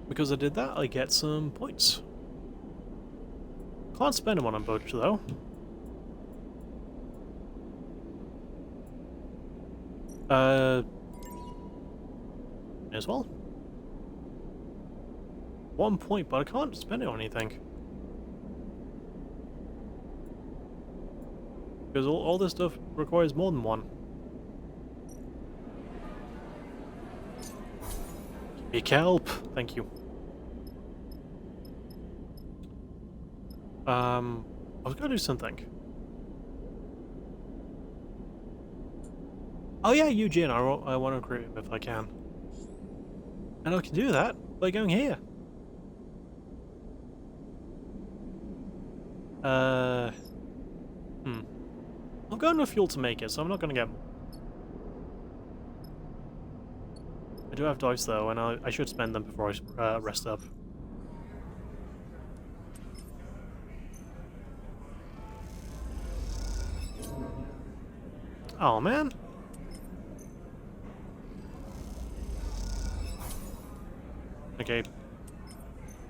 Because I did that, I get some points. Can't spend them on a boat, though. As well. 1 point, but I can't spend it on anything. Because all this stuff requires more than one. Big help! Thank you. I was gonna do something. Oh yeah, Eugene, I want to recruit him if I can. And I can do that by going here. I've got enough fuel to make it, so I'm not gonna get... I do have dice though, and I should spend them before I rest up. Oh man. Okay.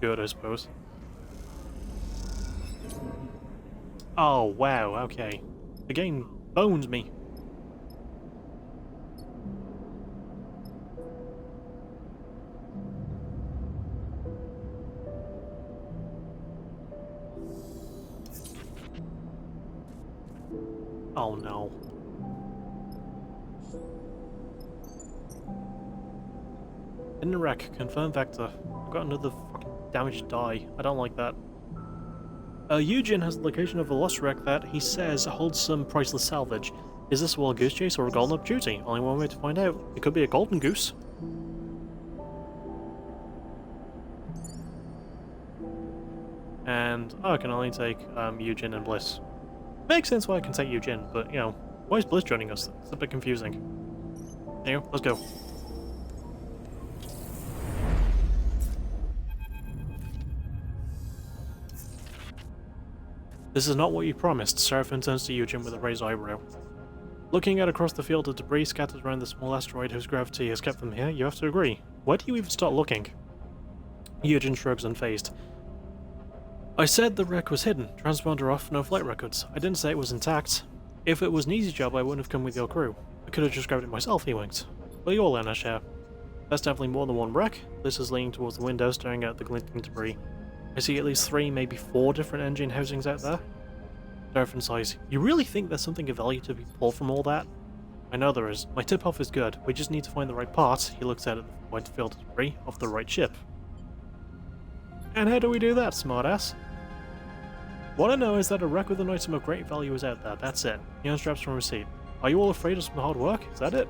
Good, I suppose. Oh, wow, okay. The game bones me. Oh no. In the wreck, confirm vector. I've got another fucking damaged die. I don't like that. Eugene has the location of a lost wreck that he says holds some priceless salvage. Is this a wild goose chase or a golden opportunity? Only one way to find out. It could be a golden goose. And I can only take Eugene and Bliss. Makes sense why I can take Eugene, but you know, why is Bliss joining us? It's a bit confusing. Anyway, let's go. This is not what you promised, Seraphim turns to Eugene with a raised eyebrow. Looking out across the field of debris scattered around the small asteroid whose gravity has kept them here, you have to agree. Where do you even start looking? Eugene shrugs unfazed. I said the wreck was hidden, transponder off, no flight records. I didn't say it was intact. If it was an easy job, I wouldn't have come with your crew. I could have just grabbed it myself, he winked. Well, you all learn our share. That's definitely more than one wreck. Bliss is leaning towards the window, staring at the glinting debris. I see at least 3, maybe 4 different engine housings out there. Seraphim sighs. You really think there's something of value to be pulled from all that? I know there is. My tip-off is good. We just need to find the right part. He looks out at the white field of debris of the right ship. And how do we do that, smartass? What I know is that a wreck with an item of great value is out there. That's it. He unstraps from his seat. Are you all afraid of some hard work? Is that it?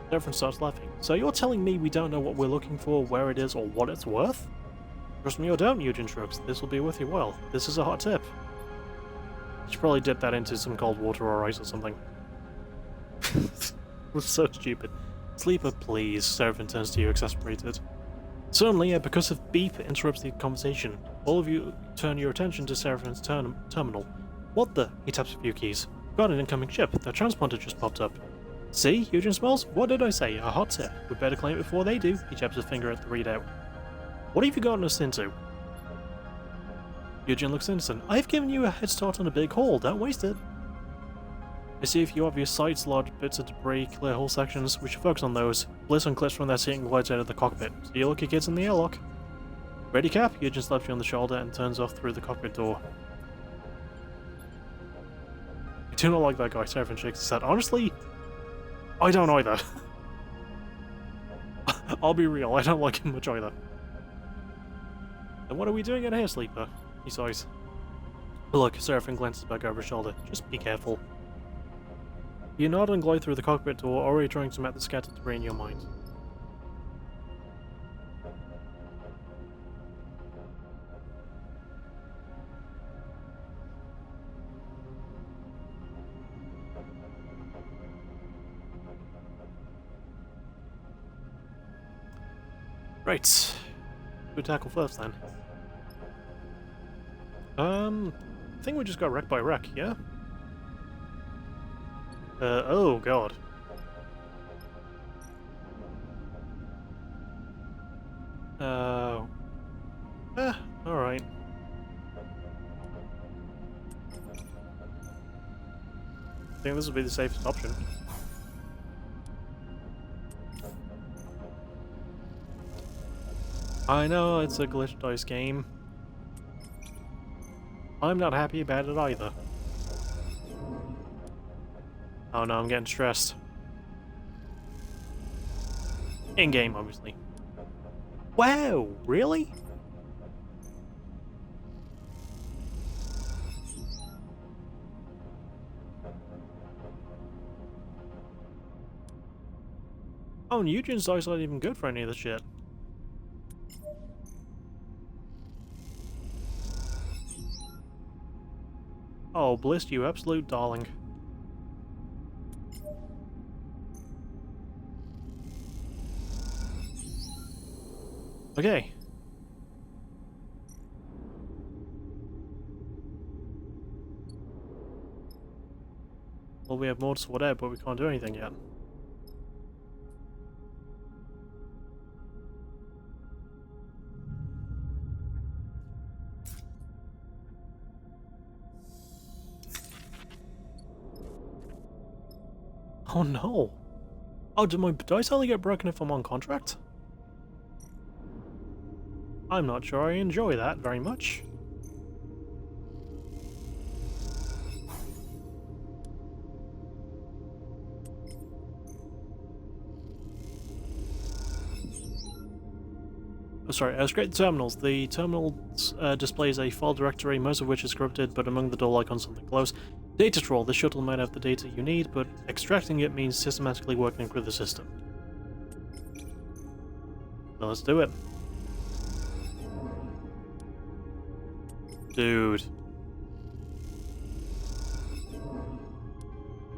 Seraphim starts laughing. So you're telling me we don't know what we're looking for, where it is, or what it's worth? Trust me or don't, Eugene shrugs. This will be worth your while. This is a hot tip. You should probably dip that into some cold water or ice or something. We're so stupid. Sleeper, please. Seraphim turns to you, exasperated. Suddenly, a percussive beep interrupts the conversation. All of you turn your attention to Seraphim's terminal. What the? He taps a few keys. Got an incoming ship. The transponder just popped up. See? Eugene smiles. What did I say? A hot tip. We better claim it before they do. He taps his finger at the readout. What have you gotten us into? Eugene looks innocent. I've given you a head start on a big haul. Don't waste it. I see a few obvious sights, large bits of debris, clear hull sections. We should focus on those. Bliss unclips from their seat and glides out of the cockpit. See you lucky kids in the airlock. Ready, Cap? Eugene slaps you on the shoulder and turns off through the cockpit door. I do not like that guy. Seraphim shakes his head. Honestly, I don't either. I'll be real, I don't like him much either. Then what are we doing in here, Sleeper? He sighs. Look, Seraphim glances back over his shoulder. Just be careful. You nod and glide through the cockpit door, already trying to map the scattered debris in your mind. Right. Who tackle first then? I think we just got wreck by wreck, yeah? Oh god. I think this will be the safest option. I know it's a glitched dice game. I'm not happy about it either. Oh no, I'm getting stressed. In-game, obviously. Wow, really? Oh, and Eugene's dice aren't even good for any of this shit. Oh, Bliss, you absolute darling. Okay. Well, we have more to sort out, but we can't do anything yet. Oh no! Oh, do my dice only get broken if I'm on contract? I'm not sure I enjoy that very much. Oh, sorry, scrape the terminals. The terminal displays a file directory, most of which is corrupted, but among the door icons something close. Data troll. The shuttle might have the data you need, but extracting it means systematically working through the system. So let's do it. Dude.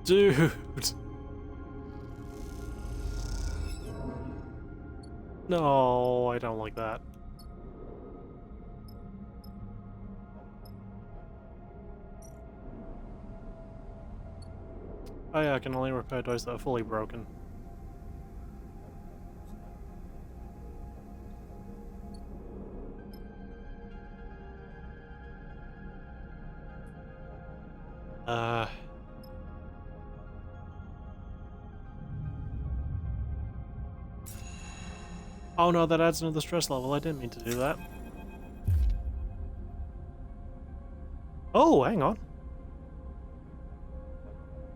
Dude. No, I don't like that. Oh yeah, I can only repair dice that are fully broken. Oh no, that adds another stress level. I didn't mean to do that. Oh, hang on.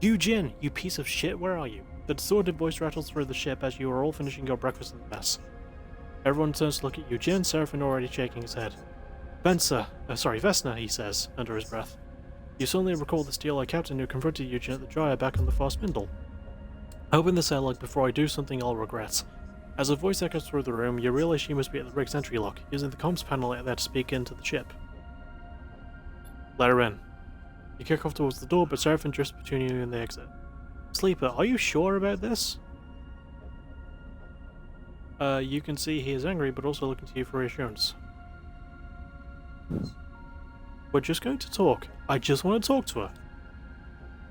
Eugene, you piece of shit, where are you? The distorted voice rattles through the ship as you are all finishing your breakfast in the mess. Everyone turns to look at Eugene, Seraphin already shaking his head. Vesna, he says, under his breath. You suddenly recall the steel-eyed captain who confronted Eugene at the dryer back on the far spindle. Open this airlock before I do something I'll regret. As a voice echoes through the room, you realize she must be at the rig's entry lock, using the comms panel like that to speak into the ship. Let her in. You kick off towards the door, but Seraphin drifts between you and the exit. Sleeper, are you sure about this? You can see he is angry, but also looking to you for reassurance. We're just going to talk. I just want to talk to her.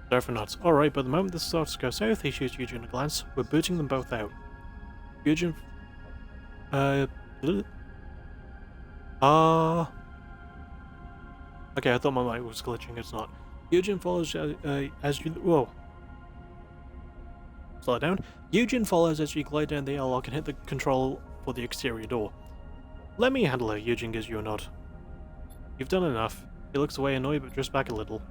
Seraphin nods. Alright, but the moment this starts to go south, he shoots Eugene a glance. We're booting them both out. Eugene... Okay, I thought my mic was glitching, it's not. Eugene follows as you... Whoa. Slow down. Eugene follows as you glide down the airlock and hit the control for the exterior door. Let me handle her, Eugene gives you a nod. You've done enough. He looks away annoyed but drifts back a little.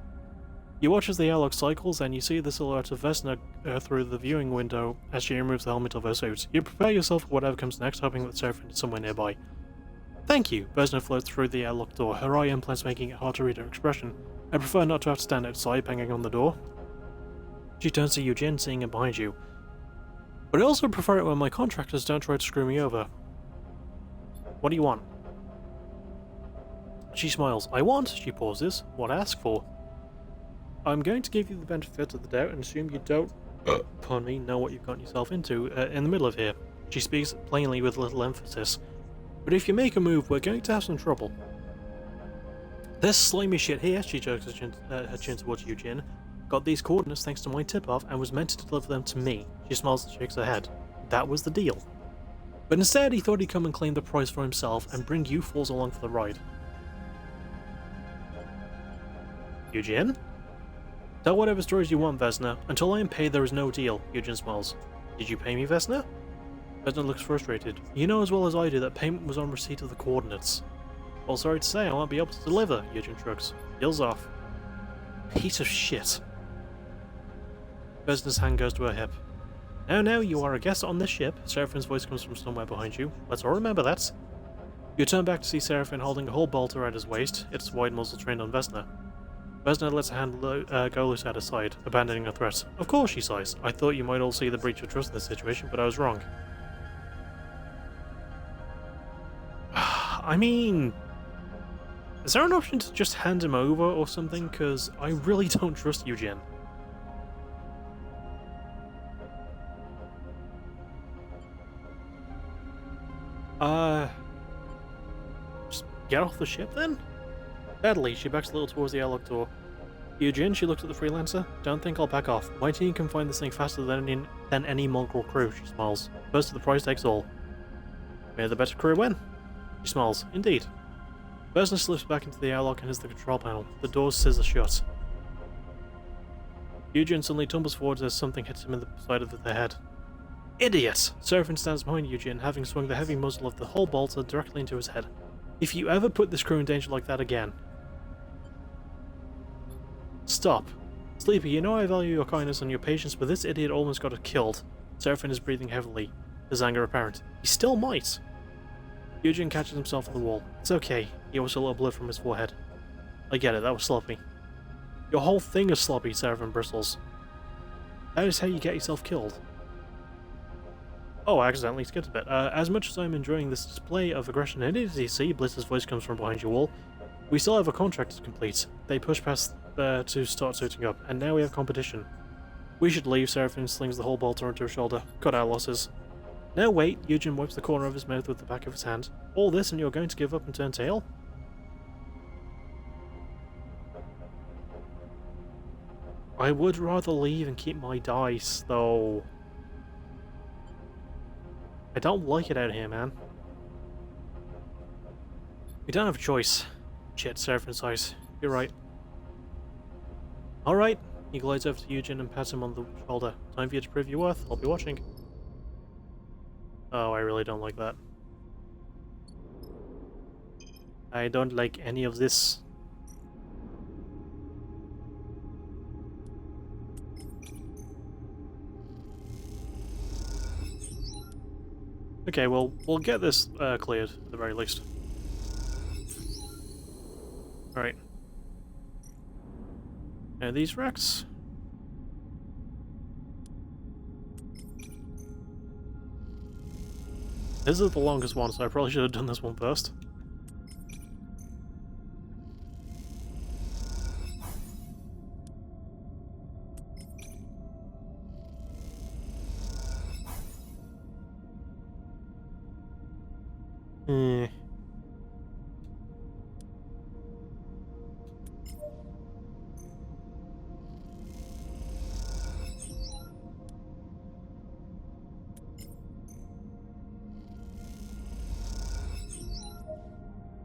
You watch as the airlock cycles and you see the silhouette of Vesna through the viewing window as she removes the helmet of her suit. You prepare yourself for whatever comes next, hoping that Seraphin is somewhere nearby. Thank you! Vesna floats through the airlock door, her eye implants making it hard to read her expression. I prefer not to have to stand outside banging on the door. She turns to Eugene, seeing him behind you. But I also prefer it when my contractors don't try to screw me over. What do you want? She smiles. I want, she pauses, what I ask for. I'm going to give you the benefit of the doubt and assume you don't, pardon me, know what you've gotten yourself into in the middle of here. She speaks plainly with little emphasis. But if you make a move, we're going to have some trouble. This slimy shit here, she jerks her chin towards Eugene, got these coordinates thanks to my tip-off and was meant to deliver them to me. She smiles and shakes her head. That was the deal. But instead, he thought he'd come and claim the prize for himself and bring you fools along for the ride. Eugene? Tell whatever stories you want, Vesna. Until I am paid, there is no deal, Eugen smiles. Did you pay me, Vesna? Vesna looks frustrated. You know as well as I do that payment was on receipt of the coordinates. Well, sorry to say, I won't be able to deliver, Eugen shrugs. Deal's off. Piece of shit. Vesna's hand goes to her hip. Now, you are a guest on this ship. Seraphine's voice comes from somewhere behind you. Let's all remember that. You turn back to see Seraphine holding a whole bolt around his waist, its wide muzzle trained on Vesna. Vesna lets her hand go loose at her side, abandoning her threat. Of course, she sighs. I thought you might all see the breach of trust in this situation, but I was wrong. I mean... is there an option to just hand him over or something? Because I really don't trust Eugen. Just get off the ship then? Sadly, she backs a little towards the airlock door. Eugen, she looks at the freelancer. Don't think I'll back off. My team can find this thing faster than any mongrel crew, she smiles. First to the prize takes all. May the better crew win. She smiles. Indeed. Vesna slips back into the airlock and hits the control panel. The doors scissor shut. Eugen suddenly tumbles forward as something hits him in the side of the head. Idiot! Seraphine stands behind Eugen, having swung the heavy muzzle of the hull bolter directly into his head. If you ever put this crew in danger like that again... Stop. Sleepy, you know I value your kindness and your patience, but this idiot almost got it killed. Seraphine is breathing heavily, his anger apparent. He still might. Eugen catches himself on the wall. It's okay. He wipes a little blood from his forehead. I get it, that was sloppy. Your whole thing is sloppy, Seraphine bristles. That is how you get yourself killed. Oh, I accidentally skipped a bit. As much as I'm enjoying this display of aggression and idiocy, Bliss's voice comes from behind you all. We still have a contract to complete. They push past there to start suiting up, and now we have competition. We should leave, Seraphine slings the whole bolter onto her shoulder. Cut our losses. No, wait, Eugen wipes the corner of his mouth with the back of his hand. All this and you're going to give up and turn tail? I would rather leave and keep my dice, though. I don't like it out here, man. We don't have a choice. Shit, Seraphine sighs. You're right. Alright. He glides over to Eugen and pats him on the shoulder. Time for you to prove your worth. I'll be watching. Oh, I really don't like that. I don't like any of this. Okay, well, we'll get this cleared at the very least. Alright. Now these wrecks. This is the longest one, so I probably should have done this one first.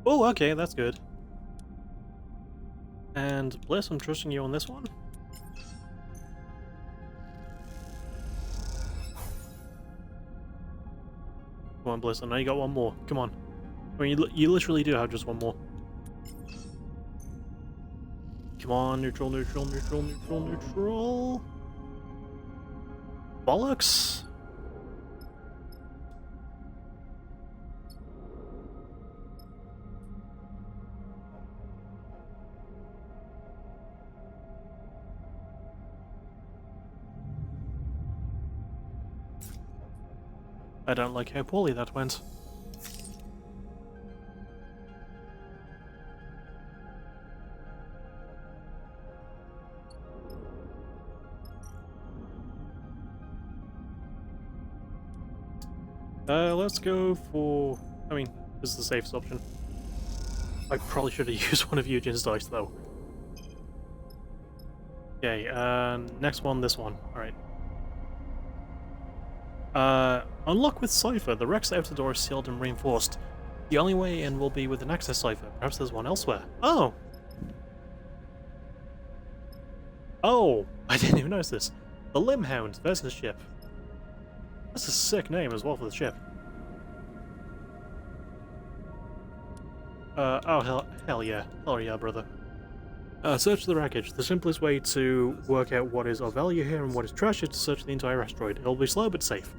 Oh, okay, that's good. And Bliss, I'm trusting you on this one. Come on, Bliss, I know you got one more. Come on. I mean, you literally do have just one more. Come on, neutral, neutral, neutral, neutral, neutral. Bollocks! I don't like how poorly that went. Let's go for... I mean, this is the safest option. I probably should have used one of Eugen's dice, though. Okay, next one, this one. Alright. Unlock with Cipher. The wreck's outer door is sealed and reinforced. The only way in will be with an access cipher. Perhaps there's one elsewhere. Oh! Oh! I didn't even notice this. The Limhound versus ship. That's a sick name as well for the ship. Oh hell yeah. Oh yeah, brother. Search the wreckage. The simplest way to work out what is of value here and what is trash is to search the entire asteroid. It'll be slow but safe.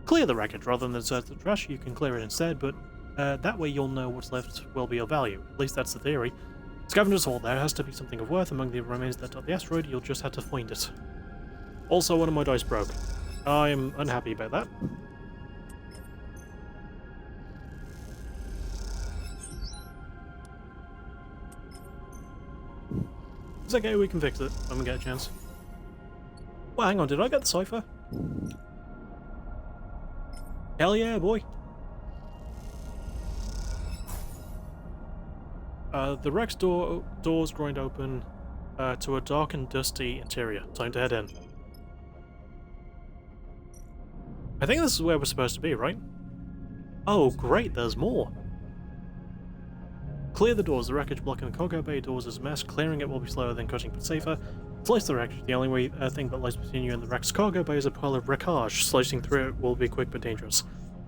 Clear the wreckage rather than search the trash. You can clear it instead, but that way you'll know what's left will be of value. At least that's the theory. Scavenger's Hall. There has to be something of worth among the remains that dot the asteroid. You'll just have to find it. Also, one of my dice broke. I'm unhappy about that. It's okay, we can fix it when we get a chance. Well, hang on, did I get the cipher? Hell yeah, boy! The wreck's doors grind open to a dark and dusty interior. Time to head in. I think this is where we're supposed to be, right? Oh, great, there's more! Clear the doors. The wreckage blocking the cargo bay doors is a mess. Clearing it will be slower than cutting but safer. Slice the wreckage. The only thing that lies between you and the wreck's cargo bay is a pile of wreckage. Slicing through it will be quick but dangerous.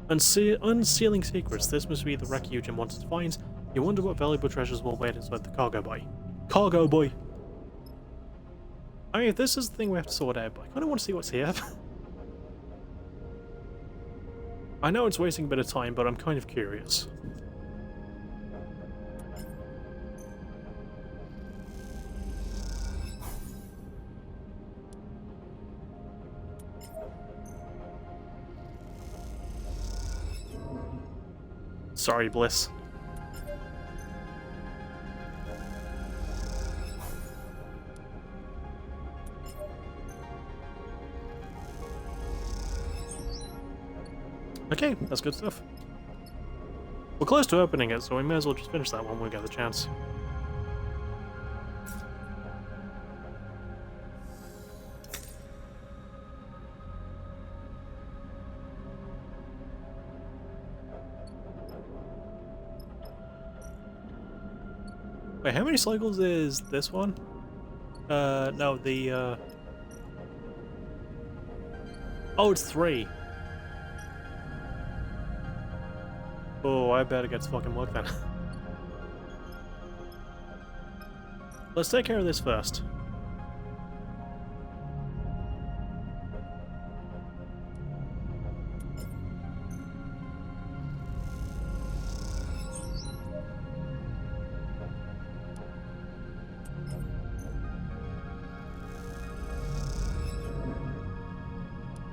Unsealing secrets. This must be the wreck Eugen wanted to find. You wonder what valuable treasures will wait inside the cargo bay. Cargo bay! I mean, if this is the thing we have to sort out, but I kind of want to see what's here. I know it's wasting a bit of time, but I'm kind of curious. Sorry, Bliss. Okay, that's good stuff. We're close to opening it, so we may as well just finish that one when we get the chance. Wait, how many cycles is this one? No, the, Oh, it's 3. Oh, I better get to fucking work then. Let's take care of this first.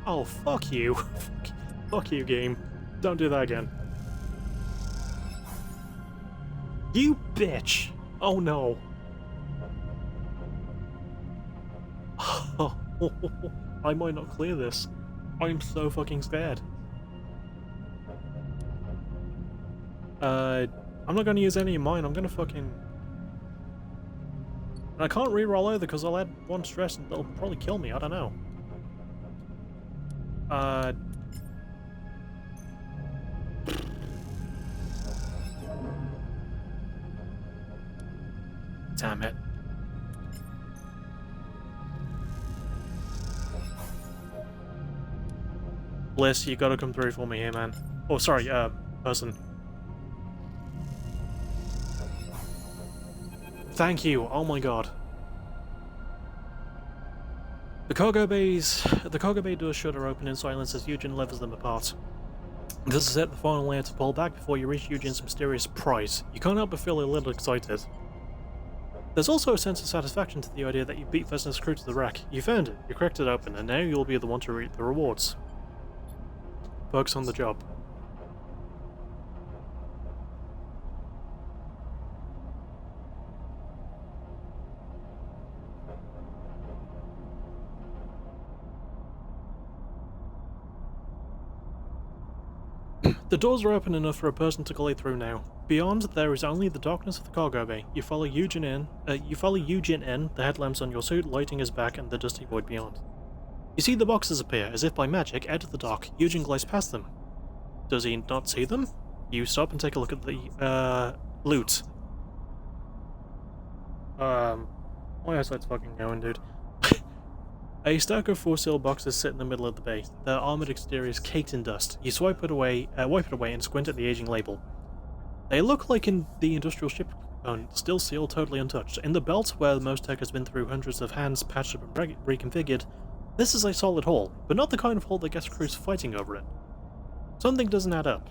Oh, fuck you. Fuck you, game. Don't do that again. You bitch! Oh no. I might not clear this. I'm so fucking scared. I'm not gonna use any of mine, I'm gonna fucking... And I can't re-roll either because I'll add 1 stress and they'll probably kill me, I don't know. Damn it. Bliss, you gotta come through for me here, man. Oh, sorry, person. Thank you, oh my god. The cargo bay doors shutter open in silence as Eugen levers them apart. This is it, the final layer to pull back before you reach Eugen's mysterious prize. You can't help but feel a little excited. There's also a sense of satisfaction to the idea that you beat Vesna's crew to the wreck. You found it, you cracked it open, and now you'll be the one to reap the rewards. Focus on the job. The doors are open enough for a person to glide through now. Beyond, there is only the darkness of the cargo bay. You follow Eugen in, the headlamps on your suit lighting his back and the dusty void beyond. You see the boxes appear, as if by magic, out of the dock. Eugen glides past them. Does he not see them? You stop and take a look at the, loot. My eyesight's fucking going, dude. A stack of 4 sealed boxes sit in the middle of the bay, their armoured exteriors caked in dust. You wipe it away and squint at the aging label. They look like in the industrial ship component, still sealed, totally untouched. In the belt, where most tech has been through hundreds of hands patched up and reconfigured, this is a solid haul, but not the kind of haul that gets crews fighting over it. Something doesn't add up.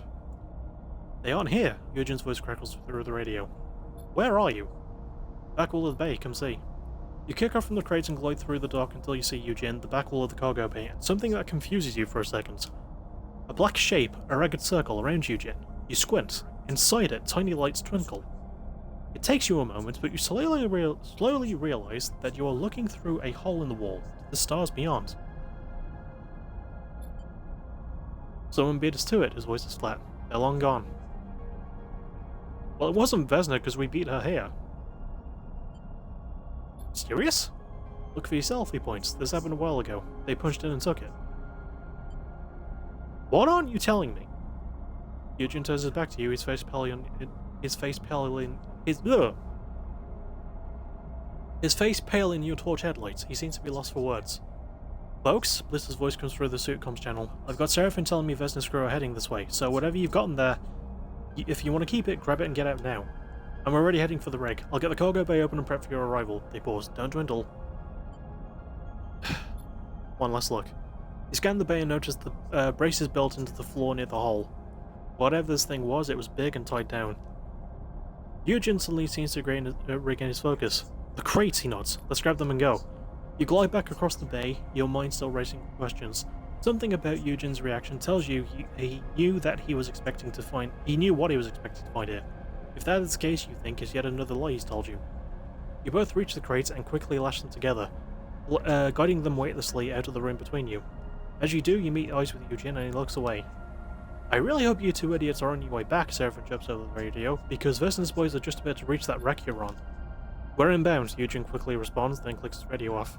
They aren't here, Eugen's voice crackles through the radio. Where are you? Back wall of the bay, come see. You kick off from the crates and glide through the dock until you see Eugen, the back wall of the cargo bay, and something that confuses you for a second. A black shape, a ragged circle around Eugen. You squint. Inside it, tiny lights twinkle. It takes you a moment, but you slowly realize that you are looking through a hole in the wall, to the stars beyond. Someone beat us to it, his voice is flat. They're long gone. Well, it wasn't Vesna because we beat her here. Serious? Look for yourself, he points. This happened a while ago. They punched in and took it. What aren't you telling me? Eugen turns his back to you, his face pale in your torch headlights. He seems to be lost for words. Folks, Bliss's voice comes through the suit comms channel. I've got Seraphim telling me Vesna's crew are heading this way, so whatever you've gotten there, if you want to keep it, grab it and get out now. I'm already heading for the rig. I'll get the cargo bay open and prep for your arrival. They pause. Don't dwindle. One last look. You scan the bay and notice the braces built into the floor near the hole. Whatever this thing was, it was big and tied down. Eugen suddenly seems to regain his focus. The crates, he nods. Let's grab them and go. You glide back across the bay, your mind still racing with questions. Something about Eugen's reaction tells you he knew what he was expecting to find here. If that is the case, you think is yet another lie he's told you. You both reach the crates and quickly lash them together, guiding them weightlessly out of the room between you. As you do, you meet eyes with Eugen and he looks away. I really hope you two idiots are on your way back, Seraphim jumps over the radio, because Vesna's boys are just about to reach that wreck you're on. We're inbound, Eugen quickly responds, then clicks his radio off.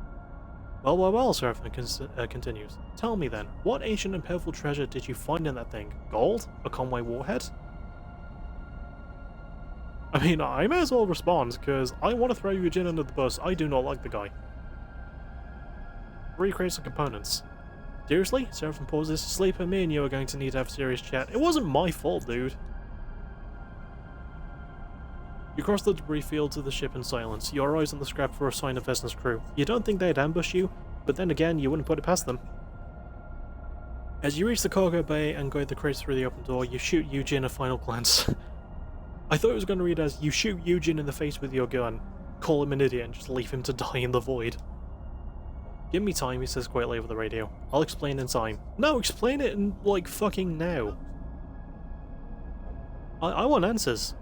Well, Seraphim continues. Tell me then, what ancient and powerful treasure did you find in that thing? Gold? A Conway warhead? I mean, I may as well respond, because I want to throw Eugen under the bus. I do not like the guy. 3 crates of components. Seriously? Seraphim pauses. Sleeper, me and you are going to need to have a serious chat. It wasn't my fault, dude. You cross the debris field to the ship in silence, your eyes on the scrap for a sign of Vesna's crew. You don't think they'd ambush you, but then again, you wouldn't put it past them. As you reach the cargo bay and guide the crates through the open door, you shoot Eugen a final glance. I thought it was going to read as, you shoot Eugen in the face with your gun, call him an idiot and just leave him to die in the void. Give me time, he says quietly over the radio. I'll explain in time. No, explain it in, like, fucking now. I want answers.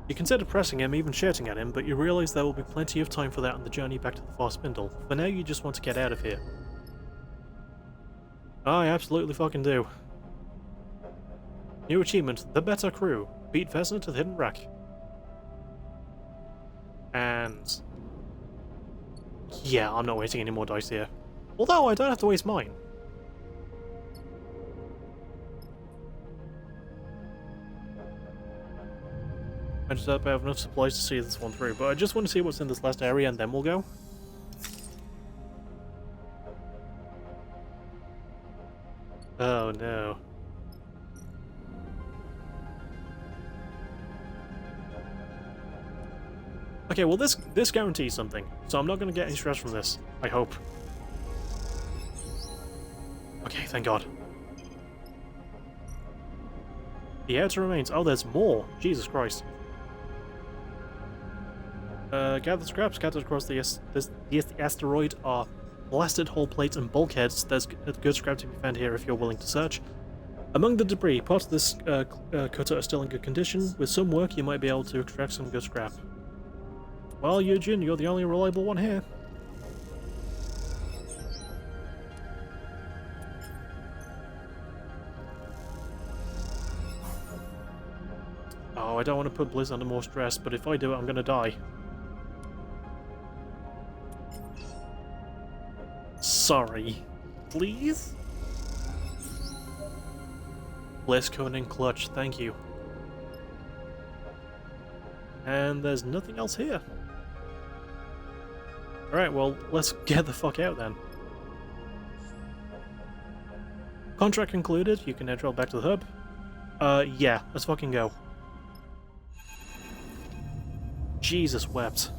You consider pressing him, even shouting at him, but you realise there will be plenty of time for that on the journey back to the far spindle. For now, you just want to get out of here. I absolutely fucking do. New achievement, the better crew. Beat Vesna to the hidden wreck. And... yeah, I'm not wasting any more dice here. Although, I don't have to waste mine. I just hope I have enough supplies to see this one through, but I just want to see what's in this last area and then we'll go. Oh no. Okay, well this guarantees something, so I'm not going to get any stress from this, I hope. Okay, thank God. The outer remains. Oh, there's more! Jesus Christ. Gather scraps scattered across the asteroid are blasted hull plates and bulkheads. There's good scrap to be found here if you're willing to search. Among the debris, parts of this cutter are still in good condition. With some work, you might be able to extract some good scrap. Well, Eugen, you're the only reliable one here. Oh, I don't want to put Bliss under more stress, but if I do it, I'm gonna die. Sorry. Please? Bliss code in clutch, thank you. And there's nothing else here. Alright, well, let's get the fuck out then. Contract concluded, you can now travel back to the hub. Yeah, let's fucking go. Jesus wept.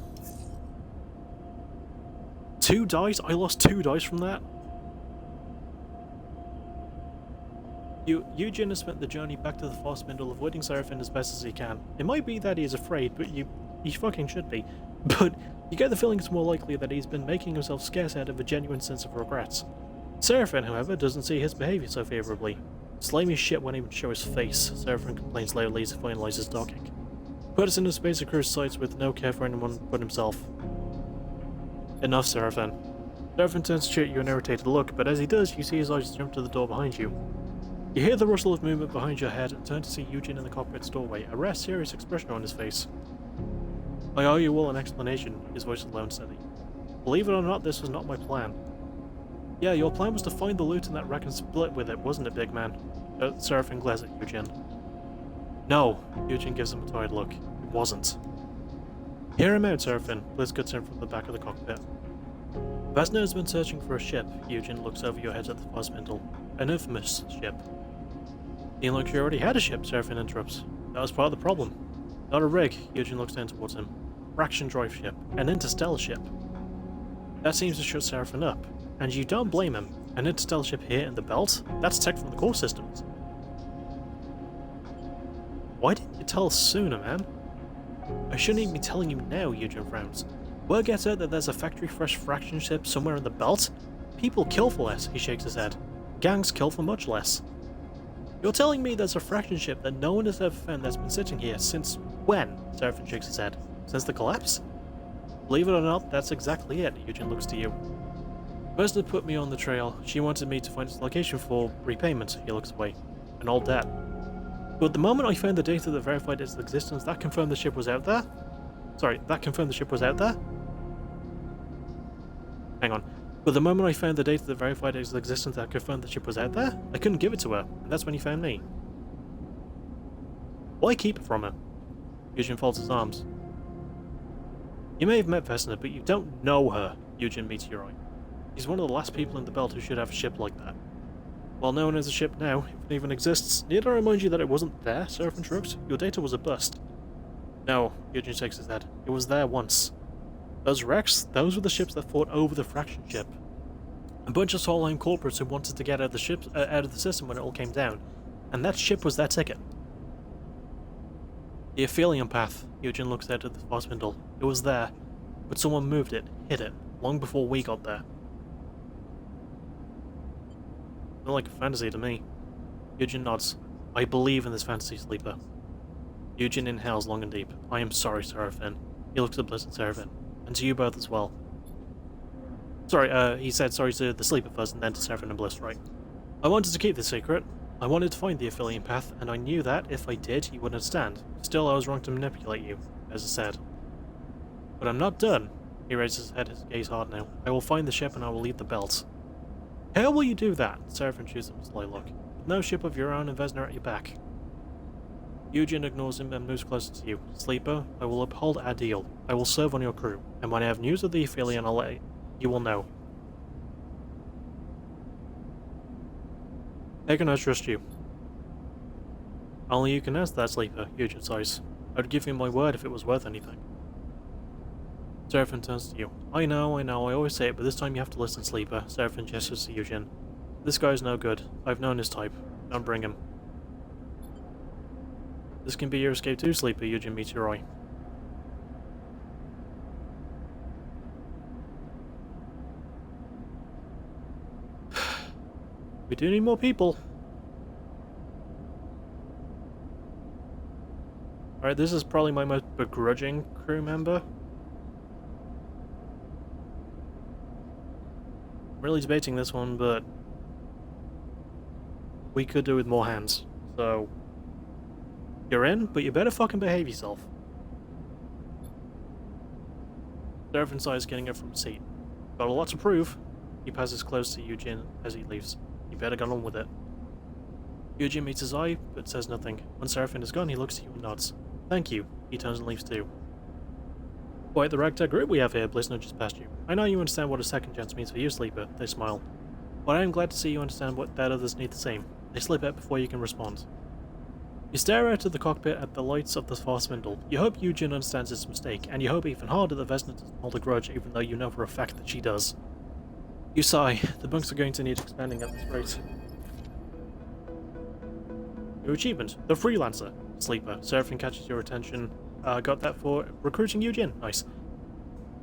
2 dice? I lost 2 dice from that? Eugen has spent the journey back to the far spindle avoiding Seraphim as best as he can. It might be that he is afraid, but he fucking should be. But you get the feeling it's more likely that he's been making himself scarce out of a genuine sense of regret. Seraphim, however, doesn't see his behaviour so favourably. Slimy shit won't even show his face, Seraphim complains loudly as he finalises docking. Put us in a space of cruise sites with no care for anyone but himself. Enough, Seraphim. Seraphim turns to shoot you an irritated look, but as he does, you see his eyes jump to the door behind you. You hear the rustle of movement behind your head and turn to see Eugen in the cockpit's doorway, a rare serious expression on his face. I owe you all an explanation, his voice alone steady. Believe it or not, this was not my plan. Yeah, your plan was to find the loot in that wreck and split with it, wasn't it, big man? Seraphim glares at Eugen. No, Eugen gives him a tired look. It wasn't. Hear him out, Seraphim, Bliss cuts in from the back of the cockpit. Vesna has been searching for a ship. Eugen looks over your head at the far spindle. An infamous ship. Seemed like you already had a ship, Seraphim interrupts. That was part of the problem. Not a rig, Eugen looks down towards him. Fraction drive ship. An interstellar ship. That seems to shut Seraphim up. And you don't blame him. An interstellar ship here in the belt? That's tech from the core systems. Why didn't you tell us sooner, man? I shouldn't even be telling you now, Eugen frowns. Word gets out that there's a factory-fresh fraction ship somewhere in the belt? People kill for less, he shakes his head. Gangs kill for much less. You're telling me there's a fraction ship that no one has ever found that's been sitting here since when? Seraphim shakes his head. Since the collapse? Believe it or not, that's exactly it, Eugen looks to you. Vesna put me on the trail. She wanted me to find its location for repayment, he looks away. An old debt. But the moment I found the data that verified its existence, that confirmed the ship was out there? Sorry, that confirmed the ship was out there? Hang on. But the moment I found the data that verified its existence that confirmed the ship was out there, I couldn't give it to her, and that's when you found me. Why keep it from her? Eugen folds his arms. You may have met Vesna, but you don't know her, Eugen meets your eye. She's one of the last people in the belt who should have a ship like that. Well, no one has a ship now, if it even exists. Need I remind you that it wasn't there, Seraphim shrugs? Your data was a bust. No, Eugen shakes his head. It was there once. Those wrecks, those were the ships that fought over the fraction ship. A bunch of Solheim corporates who wanted to get out of the system when it all came down, and that ship was their ticket. The Aphelion path, Eugen looks out at the far spindle. It was there, but someone moved it, hid it, long before we got there. Not like a fantasy to me. Eugen nods. I believe in this fantasy, Sleeper. Eugen inhales long and deep. I am sorry, Seraphim. He looks at Bliss and Seraphim. And to you both as well. Sorry, he said sorry to the Sleeper first and then to Seraphim and Bliss, right? I wanted to keep this secret. I wanted to find the Aphelion path, and I knew that, if I did, you wouldn't understand. Still, I was wrong to manipulate you, as I said. But I'm not done. He raises his head, his gaze hard now. I will find the ship and I will leave the belt. How will you do that? Seraphim shoots him a sly look. With no ship of your own and Vesna at your back. Eugen ignores him and moves closer to you. Sleeper, I will uphold our deal. I will serve on your crew, and when I have news of the Aphelion, you will know. How can I trust you? Only you can ask that, Sleeper, Eugen sighs. I would give you my word if it was worth anything. Seraphim turns to you. I know, I always say it, but this time you have to listen, Sleeper. Seraphim gestures to Eugen. This guy's no good. I've known his type. Don't bring him. This can be your escape too, Sleeper, Eugen meets your eye. We do need more people. Alright, this is probably my most begrudging crew member. I'm really debating this one, but we could do with more hands. So you're in, but you better fucking behave yourself. Seraphim sighs, getting up from his seat. Got a lot to prove. He passes close to Eugen as he leaves. You better get on with it. Eugen meets his eye, but says nothing. When Seraphim is gone, he looks at you and nods. Thank you. He turns and leaves too. Quite the ragtag group we have here, Bliss nudges past you. I know you understand what a second chance means for you, Sleeper. They smile. But I am glad to see you understand that others need the same. They slip out before you can respond. You stare out of the cockpit at the lights of the far spindle. You hope Eugen understands his mistake, and you hope even harder that Vesna doesn't hold a grudge even though you know for a fact that she does. You sigh. The bunks are going to need expanding at this rate. New achievement. The Freelancer. Sleeper. Surfing catches your attention. Got that for recruiting Eugen. Nice.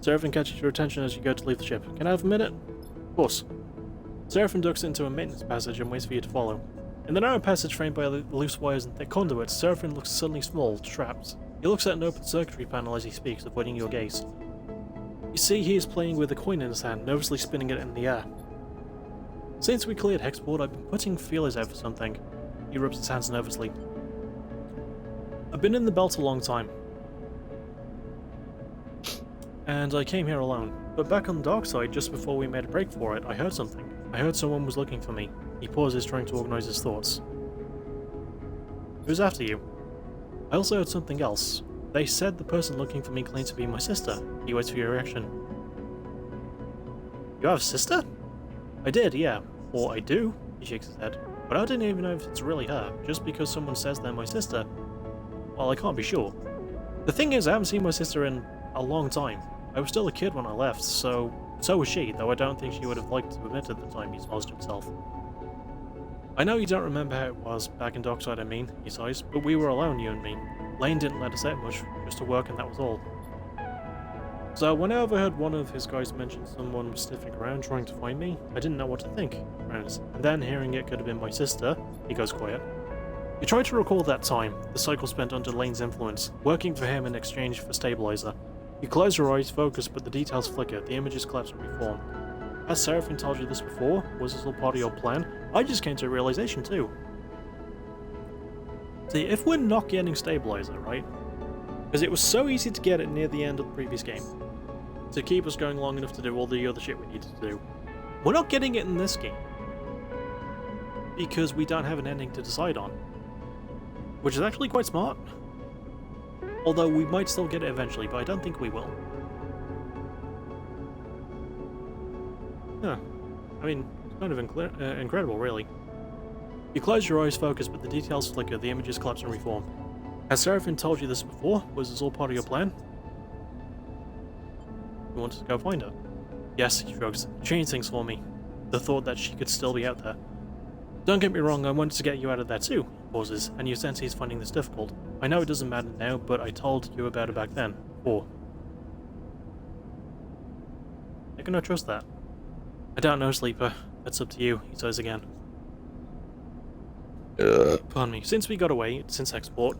Surfing catches your attention as you go to leave the ship. Can I have a minute? Of course. Surfing ducks into a maintenance passage and waits for you to follow. In the narrow passage framed by loose wires and thick conduits, Surfing looks suddenly small, trapped. He looks at an open circuitry panel as he speaks, avoiding your gaze. You see he is playing with a coin in his hand, nervously spinning it in the air. Since we cleared Hexport, I've been putting feelers out for something. He rubs his hands nervously. I've been in the belt a long time. And I came here alone. But back on the dark side, just before we made a break for it, I heard something. I heard someone was looking for me. He pauses, trying to organize his thoughts. Who's after you? I also heard something else. They said the person looking for me claimed to be my sister. He waits for your reaction. You have a sister? I did, yeah. Or I do. He shakes his head. But I don't even know if it's really her. Just because someone says they're my sister, well, I can't be sure. The thing is, I haven't seen my sister in a long time. I was still a kid when I left, so was she, though I don't think she would have liked to admit at the time, he smiles to himself. I know you don't remember how it was, back in Dockside I mean, he sighs, but we were alone, you and me. Lane didn't let us out much, just to work and that was all. So when I overheard one of his guys mention someone was sniffing around trying to find me, I didn't know what to think. And then hearing it could have been my sister, he goes quiet. You try to recall that time, the cycle spent under Lane's influence, working for him in exchange for stabilizer. You close your eyes, focus, but the details flicker, the images collapse and reform. Has Seraphine told you this before? Was this all part of your plan? I just came to a realization too. See, if we're not getting stabilizer, right? Because it was so easy to get it near the end of the previous game, to keep us going long enough to do all the other shit we needed to do. We're not getting it in this game, because we don't have an ending to decide on. Which is actually quite smart. Although we might still get it eventually, but I don't think we will. Huh. I mean, it's kind of incredible, really. You close your eyes, focus, but the details flicker, the images collapse and reform. Has Seraphine told you this before? Was this all part of your plan? You wanted to go find her? Yes, he shrugs. Changed things for me. The thought that she could still be out there. Don't get me wrong, I wanted to get you out of there too, he pauses, and you sense he's finding this difficult. I know it doesn't matter now, but I told you about it back then. Or. I cannot trust that. I don't know, Sleeper. That's up to you, he says again. Pardon me. Since we got away, since export,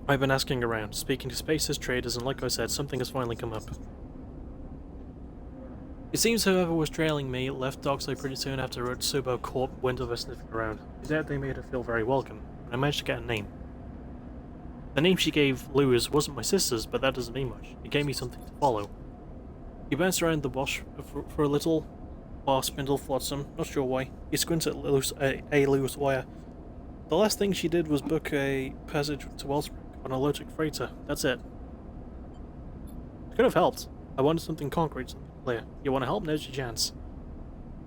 I've been asking around, speaking to spacers, traders, and like I said, something has finally come up. It seems whoever was trailing me left Dockside pretty soon after Subo caught wind of us sniffing around. I doubt they made her feel very welcome, and I managed to get a name. The name she gave Lewis wasn't my sister's, but that doesn't mean much. It gave me something to follow. He bounced around the wash for a little, while spindle flotsam, not sure why. He squints at a loose wire. The last thing she did was book a passage to Wellspring on a logic freighter. That's it. It could have helped. I wanted something concrete, something clear. You want to help? Now's your chance.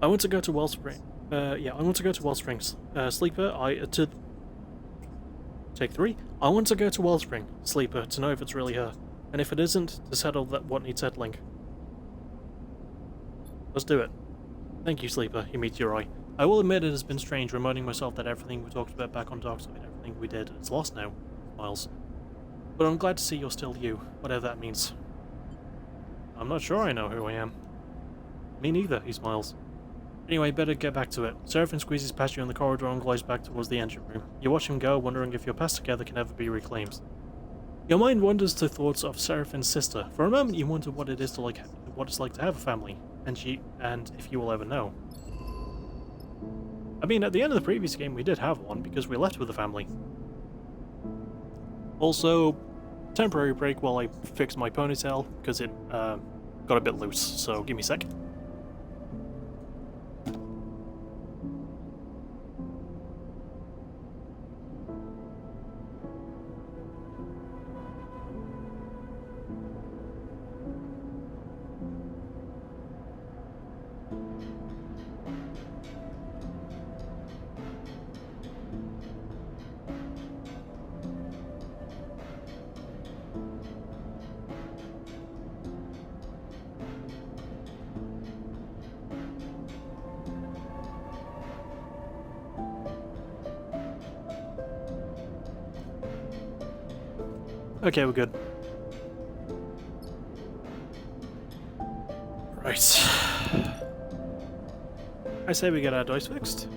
I want to go to Wellspring. I want to go to Wellspring. Sleeper, Take 3. I want to go to Wellspring, Sleeper, to know if it's really her. And if it isn't, to settle what needs settling. Let's do it. Thank you, Sleeper. He meets your eye. I will admit it has been strange reminding myself that everything we talked about back on Darkside, everything we did, it's lost now. Miles. But I'm glad to see you're still you, whatever that means. I'm not sure I know who I am. Me neither, he smiles. Anyway, better get back to it. Seraphine squeezes past you in the corridor and glides back towards the engine room. You watch him go, wondering if your past together can ever be reclaimed. Your mind wanders to thoughts of Seraphine's sister. For a moment you wonder what it's like to have a family, and if you will ever know. I mean, at the end of the previous game we did have one, because we left with a family. Also, temporary break while I fix my ponytail, because it got a bit loose, so give me a sec. Okay, we're good. Right. I say we get our dice fixed.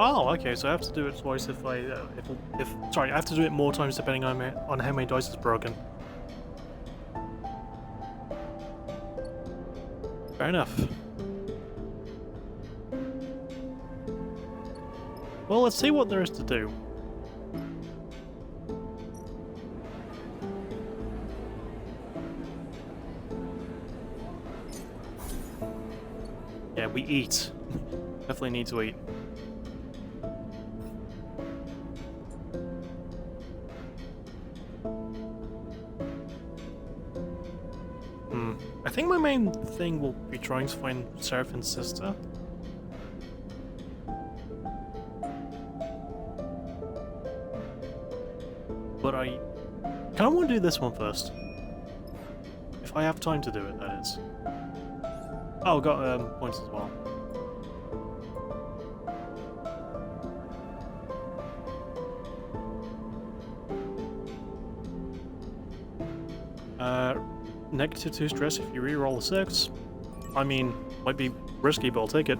Oh, okay, so I have to do it twice if I, sorry, I have to do it more times depending on how many dice is broken. Fair enough. Well, let's see what there is to do. Yeah, we eat. Definitely need to eat. I think my main thing will be trying to find Seraphim's sister. But I kind of want to do this one first. If I have time to do it, that is. Oh, got points as well. -2 stress if you reroll a 6. I mean, might be risky, but I'll take it.